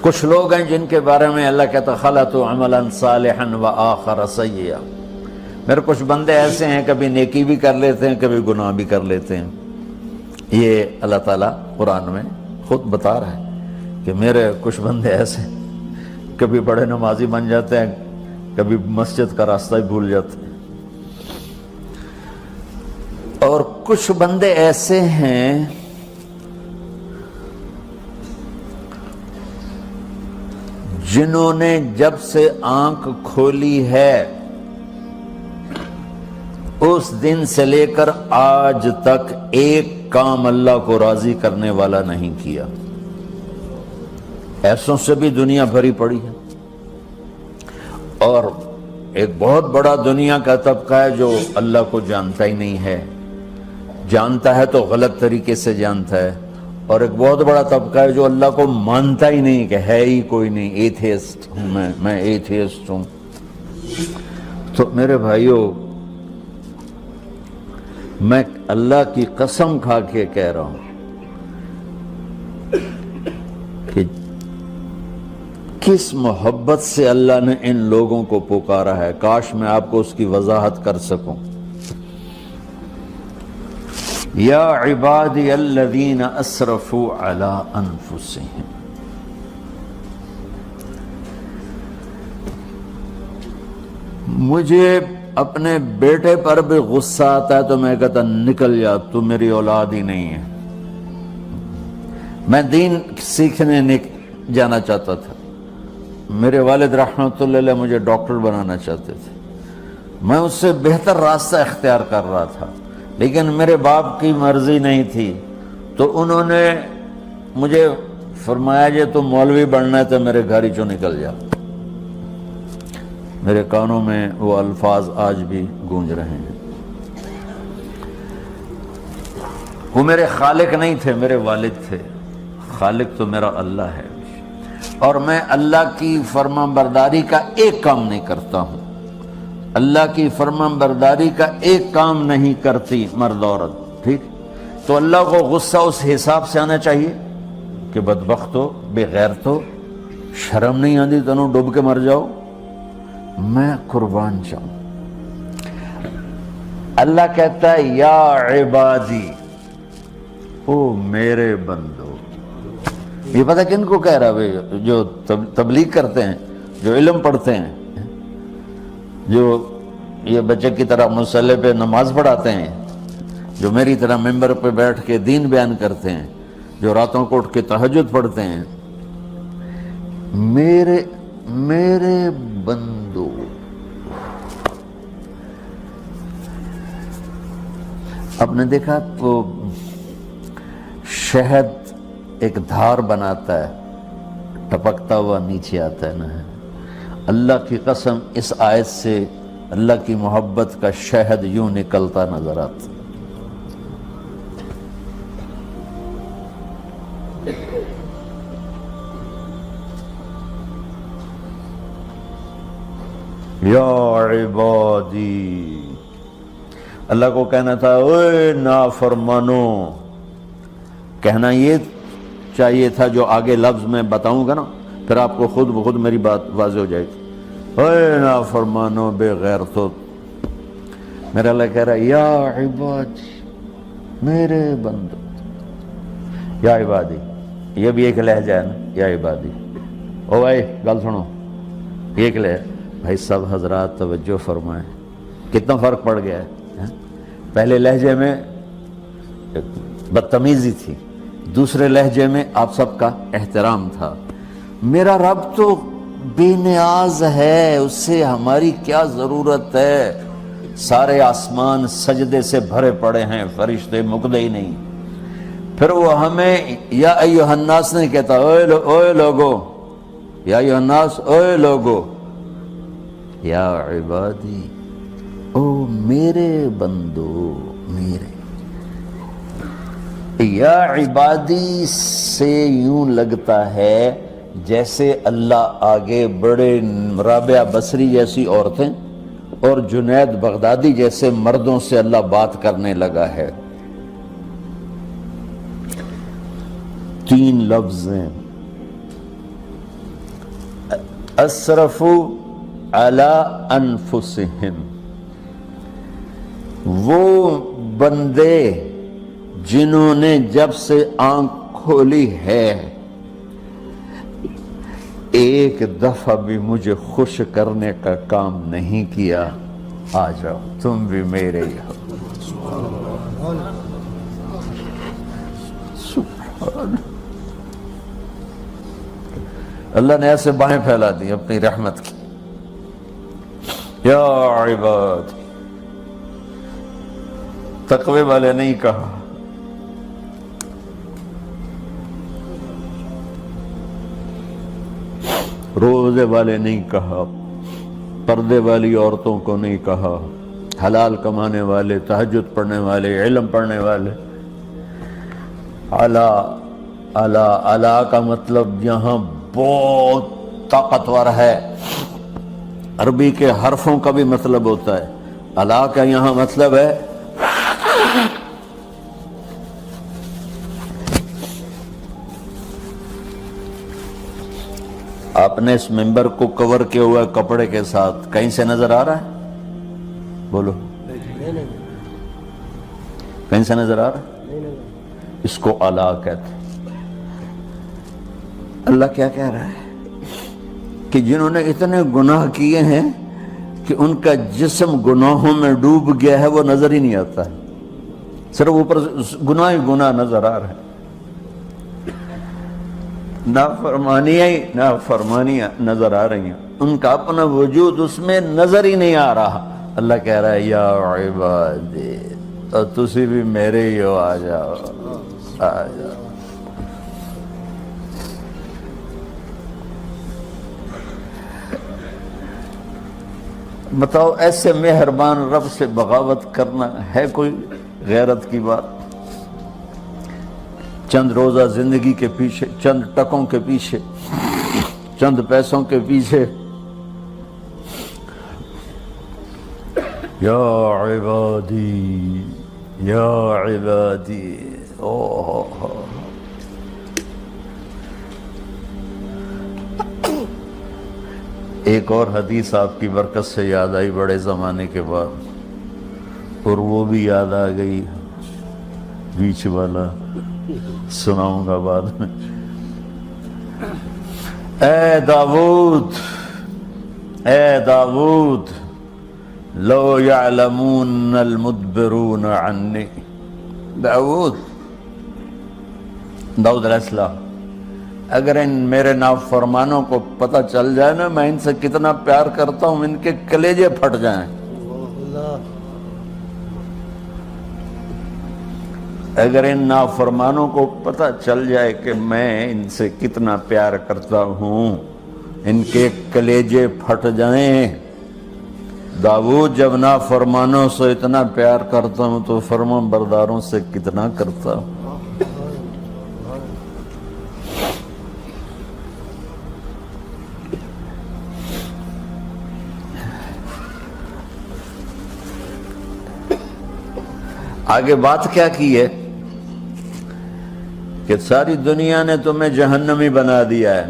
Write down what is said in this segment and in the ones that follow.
کچھ لوگ ہیں جن کے بارے میں اللہ کہتا خلطوا عملا صالحا وآخر سیئا، میرے کچھ بندے ایسے ہیں کبھی نیکی بھی کر لیتے ہیں کبھی گناہ بھی کر لیتے ہیں۔ یہ اللہ تعالیٰ قرآن میں خود بتا رہا ہے کہ میرے کچھ بندے ایسے ہیں، کبھی بڑے نمازی بن جاتے ہیں کبھی مسجد کا راستہ ہی بھول جاتے ہیں، اور کچھ بندے ایسے ہیں جنہوں نے جب سے آنکھ کھولی ہے اس دن سے لے کر آج تک ایک کام اللہ کو راضی کرنے والا نہیں کیا۔ ایسوں سے بھی دنیا بھری پڑی ہے، اور ایک بہت بڑا دنیا کا طبقہ ہے جو اللہ کو جانتا ہی نہیں ہے، جانتا ہے تو غلط طریقے سے جانتا ہے، اور ایک بہت بڑا طبقہ ہے جو اللہ کو مانتا ہی نہیں کہ ہے ہی کوئی نہیں، ایتھیسٹ ہوں میں ایتھیسٹ ہوں۔ تو میرے بھائیوں، میں اللہ کی قسم کھا کے کہہ رہا ہوں کہ کس محبت سے اللہ نے ان لوگوں کو پکارا ہے، کاش میں آپ کو اس کی وضاحت کر سکوں۔ یا عبادی الذین اسرفوا علی انفسہم، مجھے اپنے بیٹے پر بھی غصہ آتا ہے تو میں کہتا نکل جا، تو میری اولاد ہی نہیں ہے۔ میں دین سیکھنے جانا چاہتا تھا، میرے والد رحمۃ اللہ علیہ مجھے ڈاکٹر بنانا چاہتے تھے، میں اس سے بہتر راستہ اختیار کر رہا تھا، لیکن میرے باپ کی مرضی نہیں تھی، تو انہوں نے مجھے فرمایا جی تو مولوی بننا ہے تو میرے گھر ہی چوں نکل جا۔ میرے کانوں میں وہ الفاظ آج بھی گونج رہے ہیں۔ وہ میرے خالق نہیں تھے، میرے والد تھے، خالق تو میرا اللہ ہے، اور میں اللہ کی فرمان برداری کا ایک کام نہیں کرتا ہوں، اللہ کی فرمان برداری کا ایک کام نہیں کرتی مرد عورت، ٹھیک؟ تو اللہ کو غصہ اس حساب سے آنا چاہیے کہ بدبخت ہو، بے غیرت ہو، شرم نہیں آتی تنوں ڈوب کے مر جاؤ۔ میں قربان جاؤں، اللہ کہتا ہے یا عبادی، او میرے بندو۔ یہ پتہ کن کو کہہ رہا ہے؟ جو تبلیغ کرتے ہیں، جو علم پڑھتے ہیں، جو یہ بچے کی طرح مصلی پہ نماز پڑھاتے ہیں، جو میری طرح ممبر پہ بیٹھ کے دین بیان کرتے ہیں، جو راتوں کو اٹھ کے تہجد پڑھتے ہیں۔ میرے بندو، آپ نے دیکھا وہ شہد ایک دھار بناتا ہے، ٹپکتا ہوا نیچے آتا ہے نا۔ اللہ کی قسم اس آیت سے اللہ کی محبت کا شہد یوں نکلتا نظر آتا۔ یا عبادی، اللہ کو کہنا تھا اوے نافرمانو، کہنا یہ چاہیے تھا جو آگے لفظ میں بتاؤں گا نا، پھر آپ کو خود بخود میری بات واضح ہو جائے گی۔ اوے نافرمانو، بے غیرتو، میرا اللہ کہہ رہا ہے یا عبادی، میرے بندو، یا عبادی، یہ بھی ایک لہجہ ہے نا، یا عبادی۔ او بھائی گل سنو، ایک لہجہ، بھائی سب حضرات توجہ فرمائیں، کتنا فرق پڑ گیا ہے۔ پہلے لہجے میں بدتمیزی تھی، دوسرے لہجے میں آپ سب کا احترام تھا۔ میرا رب تو بے نیاز ہے، اس سے ہماری کیا ضرورت ہے؟ سارے آسمان سجدے سے بھرے پڑے ہیں، فرشتے مکدے ہی نہیں۔ پھر وہ ہمیں یا ایھا الناس نہیں کہتا، اوے لوگو، یا ایھا الناس، اوے لوگو، یا عبادی، او میرے بندو، میرے۔ یا عبادی سے یوں لگتا ہے جیسے اللہ آگے بڑے رابعہ بصری جیسی عورتیں اور جنید بغدادی جیسے مردوں سے اللہ بات کرنے لگا ہے۔ 3 لفظ ہیں، اسرفوا علی انفسہم، وہ بندے جنہوں نے جب سے آنکھ کھولی ہے ایک دفعہ بھی مجھے خوش کرنے کا کام نہیں کیا، آ جاؤ تم بھی میرے ہی ہو۔ سبحان اللہ نے ایسے باہیں پھیلا دی اپنی رحمت کی۔ یا عباد، تقوی والے نہیں کہا، روزے والے نہیں کہا، پردے والی عورتوں کو نہیں کہا، حلال کمانے والے، تہجد پڑھنے والے، علم پڑھنے والے۔ اعلیٰ اعلیٰ اعلیٰ کا مطلب یہاں بہت طاقتور ہے، عربی کے حرفوں کا بھی مطلب ہوتا ہے۔ اعلیٰ کا یہاں مطلب ہے آپ نے اس ممبر کو کور کیا ہوا ہے کپڑے کے ساتھ، کہیں سے نظر آ رہا ہے؟ بولو، کہیں سے نظر آ رہا ہے؟ اس کو اعلیٰ کہتے ہیں۔ اللہ کیا کہہ رہا ہے کہ جنہوں نے اتنے گناہ کیے ہیں کہ ان کا جسم گناہوں میں ڈوب گیا ہے، وہ نظر ہی نہیں آتا ہے، صرف اوپر گناہ ہی گناہ نظر آ رہا ہے، نافرمانیاں نظر آ رہی ہیں، ان کا اپنا وجود اس میں نظر ہی نہیں آ رہا۔ اللہ کہہ رہا ہے یا عبادی، اور تسی بھی میرے ہی ہو، آ جاؤ آ جاؤ۔ بتاؤ ایسے مہربان رب سے بغاوت کرنا ہے کوئی غیرت کی بات؟ چند روزہ زندگی کے پیچھے، چند ٹکوں کے پیچھے، چند پیسوں کے پیچھے، یا عبادی یا عبادی، ایک اور حدیث آپ کی برکت سے یاد آئی بڑے زمانے کے بعد، اور وہ بھی یاد آ گئی، بیچ والا سناؤں گا بعد میں۔ اے داؤد، اے داؤد، لو یعلمون المدبرون عنی، داؤد علیہ السلام، اگر ان میرے نافرمانوں کو پتہ چل جائے نا میں ان سے کتنا پیار کرتا ہوں، ان کے کلیجے پھٹ جائیں۔ اگر ان نافرمانوں کو پتہ چل جائے کہ میں ان سے کتنا پیار کرتا ہوں، ان کے کلیجے پھٹ جائیں۔ داؤد جب نافرمانوں سے اتنا پیار کرتا ہوں تو فرمان برداروں سے کتنا کرتا ہوں۔ آگے بات کیا کی ہے کہ ساری دنیا نے تمہیں جہنمی بنا دیا ہے،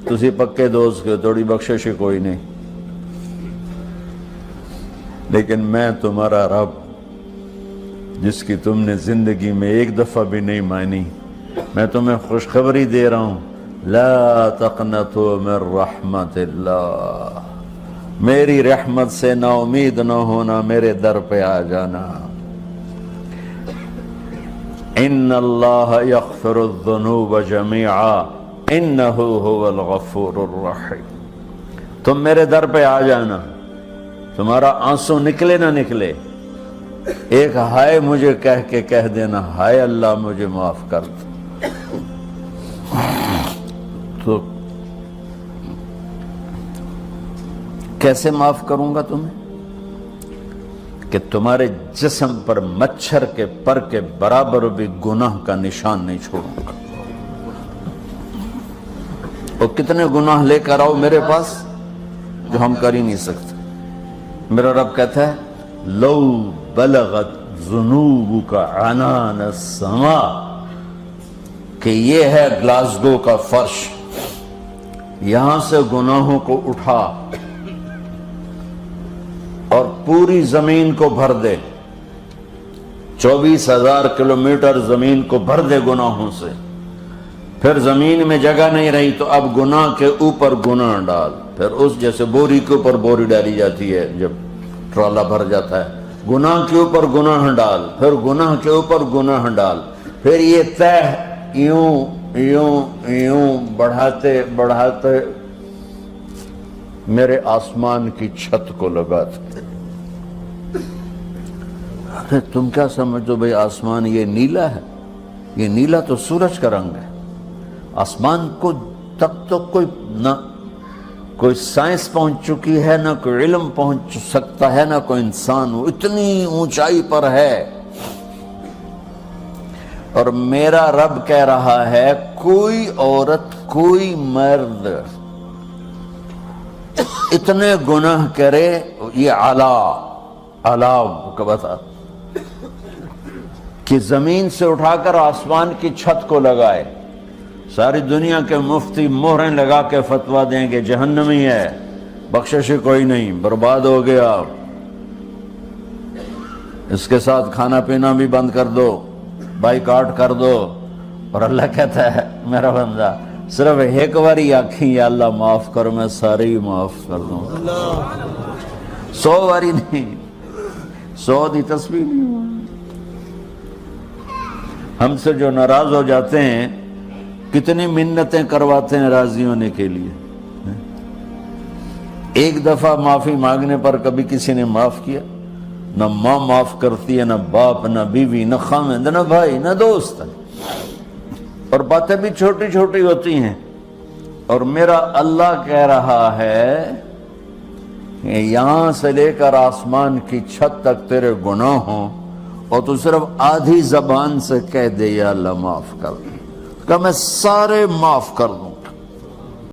تسی پکے دوست کے تھوڑی بخشش کوئی نہیں، لیکن میں تمہارا رب جس کی تم نے زندگی میں ایک دفعہ بھی نہیں مانی، میں تمہیں خوشخبری دے رہا ہوں، لا تقنطوا من رحمت اللہ، میری رحمت سے نا امید نہ ہونا، میرے در پہ آ جانا۔ ان اللہ یغفر الذنوب جميعا انہ هو الغفور الرحیم، تم میرے در پہ آ جانا، تمہارا آنسو نکلے نہ نکلے، ایک ہائے مجھے کہہ کے کہہ دینا، ہائے اللہ مجھے معاف کر دو، تو کیسے معاف کروں گا تمہیں؟ کہ تمہارے جسم پر مچھر کے پر کے برابر بھی گناہ کا نشان نہیں چھوڑوں گا۔ اور کتنے گناہ لے کر آؤ میرے پاس جو ہم کر ہی نہیں سکتے۔ میرا رب کہتا ہے لو بلغت ذنوبک عنان السماء، کہ یہ ہے گلاسگو کا فرش، یہاں سے گناہوں کو اٹھا اور پوری زمین کو بھر دے، 24,000 کلومیٹر زمین کو بھر دے گناہوں سے، پھر زمین میں جگہ نہیں رہی تو اب گناہ کے اوپر گناہ ڈال، پھر اس جیسے بوری کے اوپر بوری ڈالی جاتی ہے جب ٹرالا بھر جاتا ہے، گناہ کے اوپر گناہ ڈال، پھر گناہ کے اوپر گناہ ڈال، پھر یہ تہ یوں یوں یوں بڑھاتے بڑھاتے میرے آسمان کی چھت کو لگاتے۔ ارے تم کیا سمجھو بھئی آسمان یہ نیلا ہے؟ یہ نیلا تو سورج کا رنگ ہے۔ آسمان کو تب تو کوئی سائنس پہنچ چکی ہے، نہ کوئی علم پہنچ سکتا ہے، نہ کوئی انسان، وہ اتنی اونچائی پر ہے۔ اور میرا رب کہہ رہا ہے کوئی عورت کوئی مرد اتنے گناہ کرے، یہ اعلیٰ کا بتا کہ زمین سے اٹھا کر آسمان کی چھت کو لگائے، ساری دنیا کے مفتی مہریں لگا کے فتویٰ دیں کہ جہنمی ہے، بخشش کوئی نہیں، برباد ہو گیا، اس کے ساتھ کھانا پینا بھی بند کر دو، بائیکاٹ کر دو۔ اور اللہ کہتا ہے میرا بندہ صرف ایک باری آکھیں یا اللہ معاف کر، میں سارے ہی معاف کر دوں، 100 باری نہیں، 100 دی تسبیح نہیں۔ ہم سے جو ناراض ہو جاتے ہیں کتنی منتیں کرواتے ہیں راضی ہونے کے لیے، ایک دفعہ معافی مانگنے پر کبھی کسی نے معاف کیا؟ نہ ماں معاف کرتی ہے، نہ باپ، نہ بیوی، نہ خاوند، نہ بھائی، نہ دوست، اور باتیں بھی چھوٹی چھوٹی ہوتی ہیں۔ اور میرا اللہ کہہ رہا ہے کہ یہاں سے لے کر آسمان کی چھت تک تیرے گناہ ہوں اور تو صرف آدھی زبان سے کہہ دے یا اللہ معاف کر دے، کہ میں سارے معاف کر دوں۔